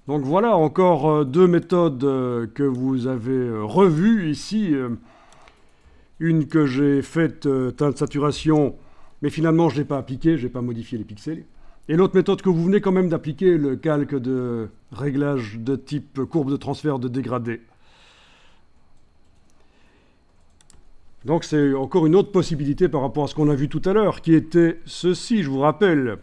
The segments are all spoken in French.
Donc voilà encore deux méthodes que vous avez revues ici. Une que j'ai faite, teinte saturation, mais finalement je ne l'ai pas appliquée, je n'ai pas modifié les pixels. Et l'autre méthode que vous venez quand même d'appliquer, le calque de réglage de type courbe de transfert de dégradé. Donc c'est encore une autre possibilité par rapport à ce qu'on a vu tout à l'heure, qui était ceci, je vous rappelle.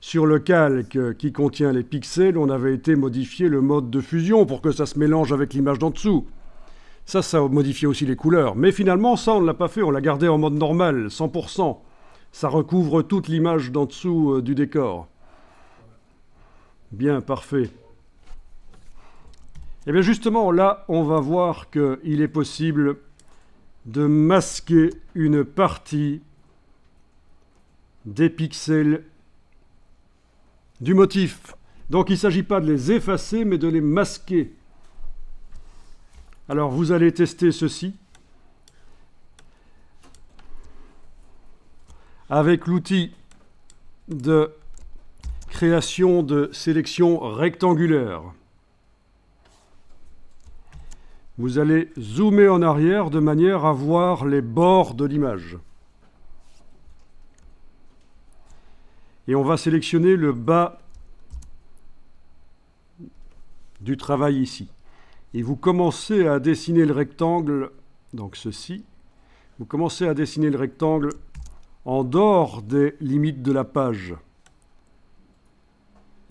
Sur le calque qui contient les pixels, on avait été modifier le mode de fusion pour que ça se mélange avec l'image d'en dessous. Ça a modifié aussi les couleurs. Mais finalement, ça, on ne l'a pas fait. On l'a gardé en mode normal, 100%. Ça recouvre toute l'image d'en dessous du décor. Bien, parfait. Et bien justement, là, on va voir qu'il est possible de masquer une partie des pixels du motif. Donc il ne s'agit pas de les effacer, mais de les masquer. Alors vous allez tester ceci avec l'outil de création de sélection rectangulaire. Vous allez zoomer en arrière de manière à voir les bords de l'image. Et on va sélectionner le bas du travail ici. Et vous commencez à dessiner le rectangle, donc ceci. Vous commencez à dessiner le rectangle en dehors des limites de la page.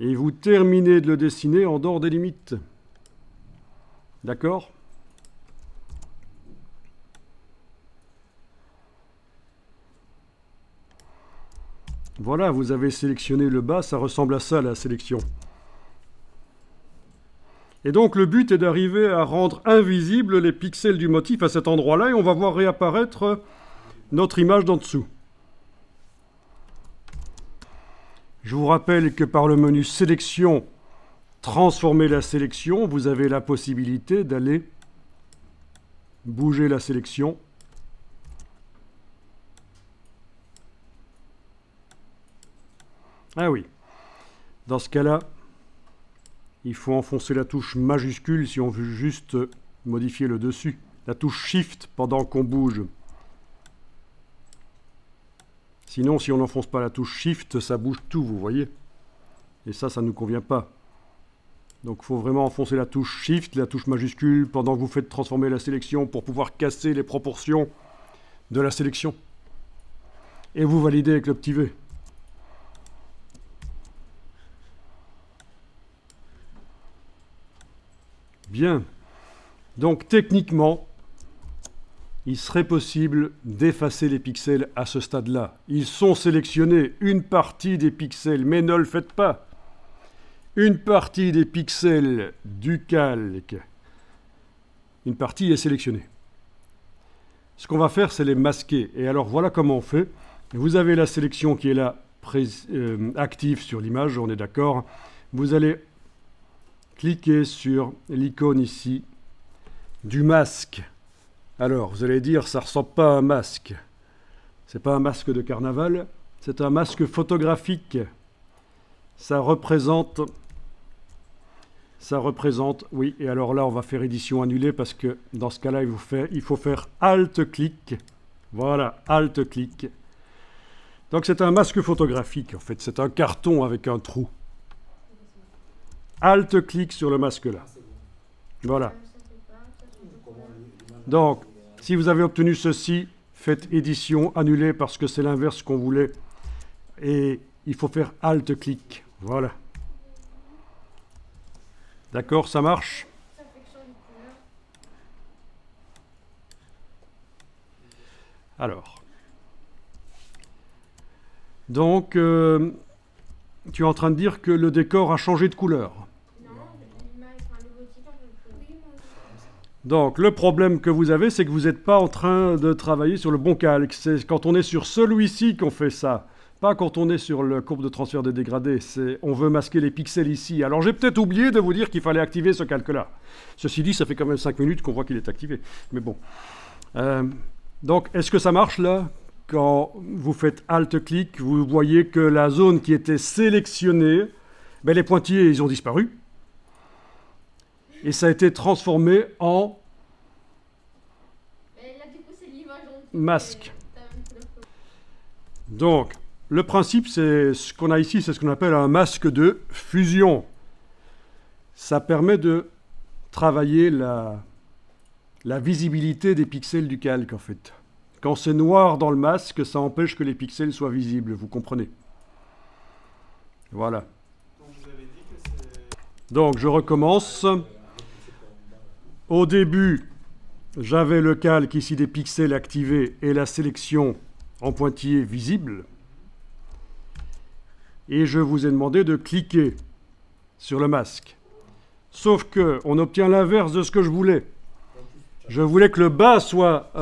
Et vous terminez de le dessiner en dehors des limites. D'accord ? Voilà, vous avez sélectionné le bas, ça ressemble à ça la sélection. Et donc le but est d'arriver à rendre invisibles les pixels du motif à cet endroit-là et on va voir réapparaître notre image d'en dessous. Je vous rappelle que par le menu sélection, transformer la sélection, vous avez la possibilité d'aller bouger la sélection. Ah oui, dans ce cas-là, il faut enfoncer la touche majuscule si on veut juste modifier le dessus. La touche Shift pendant qu'on bouge. Sinon, si on n'enfonce pas la touche Shift, ça bouge tout, vous voyez. Et ça ne nous convient pas. Donc il faut vraiment enfoncer la touche Shift, la touche majuscule, pendant que vous faites transformer la sélection pour pouvoir casser les proportions de la sélection. Et vous validez avec le petit V. Bien. Donc techniquement, il serait possible d'effacer les pixels à ce stade-là. Ils sont sélectionnés, une partie des pixels, mais ne le faites pas. Une partie des pixels du calque, une partie est sélectionnée. Ce qu'on va faire, c'est les masquer. Et alors voilà comment on fait. Vous avez la sélection qui est là, active sur l'image, on est d'accord. Vous allez cliquez sur l'icône ici du masque. Alors, vous allez dire, ça ne ressemble pas à un masque. Ce n'est pas un masque de carnaval, c'est un masque photographique. Ça représente, oui, et alors là, on va faire édition annulée parce que dans ce cas-là, il faut faire Alt-clic. Voilà, Alt-clic. Donc, c'est un masque photographique, en fait. C'est un carton avec un trou. Alt-clic sur le masque là. Voilà. Donc, si vous avez obtenu ceci, faites édition annulée parce que c'est l'inverse qu'on voulait. Et il faut faire Alt-clic. Voilà. D'accord, ça marche ? Alors. Donc, tu es en train de dire que le décor a changé de couleur. Donc, le problème que vous avez, c'est que vous n'êtes pas en train de travailler sur le bon calque. C'est quand on est sur celui-ci qu'on fait ça, pas quand on est sur la courbe de transfert de dégradé. On veut masquer les pixels ici. Alors, j'ai peut-être oublié de vous dire qu'il fallait activer ce calque-là. Ceci dit, ça fait quand même 5 minutes qu'on voit qu'il est activé. Mais bon. Donc, est-ce que ça marche là ? Quand vous faites Alt-clic, vous voyez que la zone qui était sélectionnée, les pointillés, ils ont disparu. et ça a été transformé en masque. Donc, le principe, c'est ce qu'on a ici, c'est ce qu'on appelle un masque de fusion. Ça permet de travailler la visibilité des pixels du calque, en fait. Quand c'est noir dans le masque, ça empêche que les pixels soient visibles, vous comprenez? Voilà. Donc, je recommence. Au début, j'avais le calque ici des pixels activés et la sélection en pointillé visible. Et je vous ai demandé de cliquer sur le masque. Sauf qu'on obtient l'inverse de ce que je voulais. Je voulais que le bas soit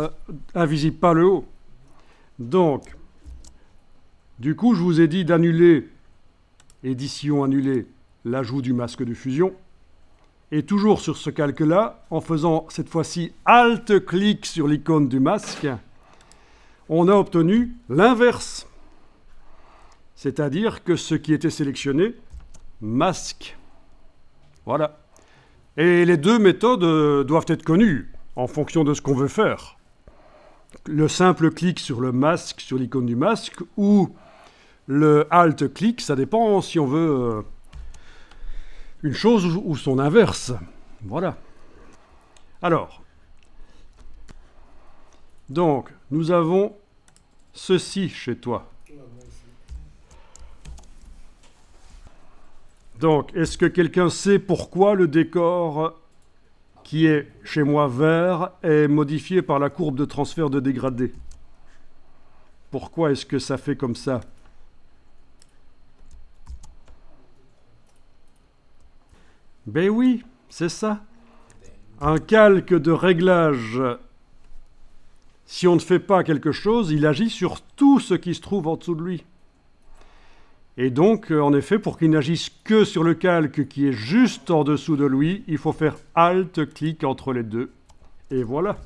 invisible, pas le haut. Donc, du coup, je vous ai dit d'annuler, édition annulée, l'ajout du masque de fusion. Et toujours sur ce calque-là, en faisant cette fois-ci Alt-clic sur l'icône du masque, on a obtenu l'inverse. C'est-à-dire que ce qui était sélectionné, masque. Voilà. Et les deux méthodes doivent être connues en fonction de ce qu'on veut faire. Le simple clic sur le masque, sur l'icône du masque, ou le Alt-clic, ça dépend si on veut une chose ou son inverse. Voilà. Alors, donc, nous avons ceci chez toi. Donc, est-ce que quelqu'un sait pourquoi le décor qui est chez moi vert est modifié par la courbe de transfert de dégradé? Pourquoi est-ce que ça fait comme ça? Ben oui, c'est ça. Un calque de réglage, si on ne fait pas quelque chose, il agit sur tout ce qui se trouve en dessous de lui. Et donc, en effet, pour qu'il n'agisse que sur le calque qui est juste en dessous de lui, il faut faire Alt-clic entre les deux. Et voilà.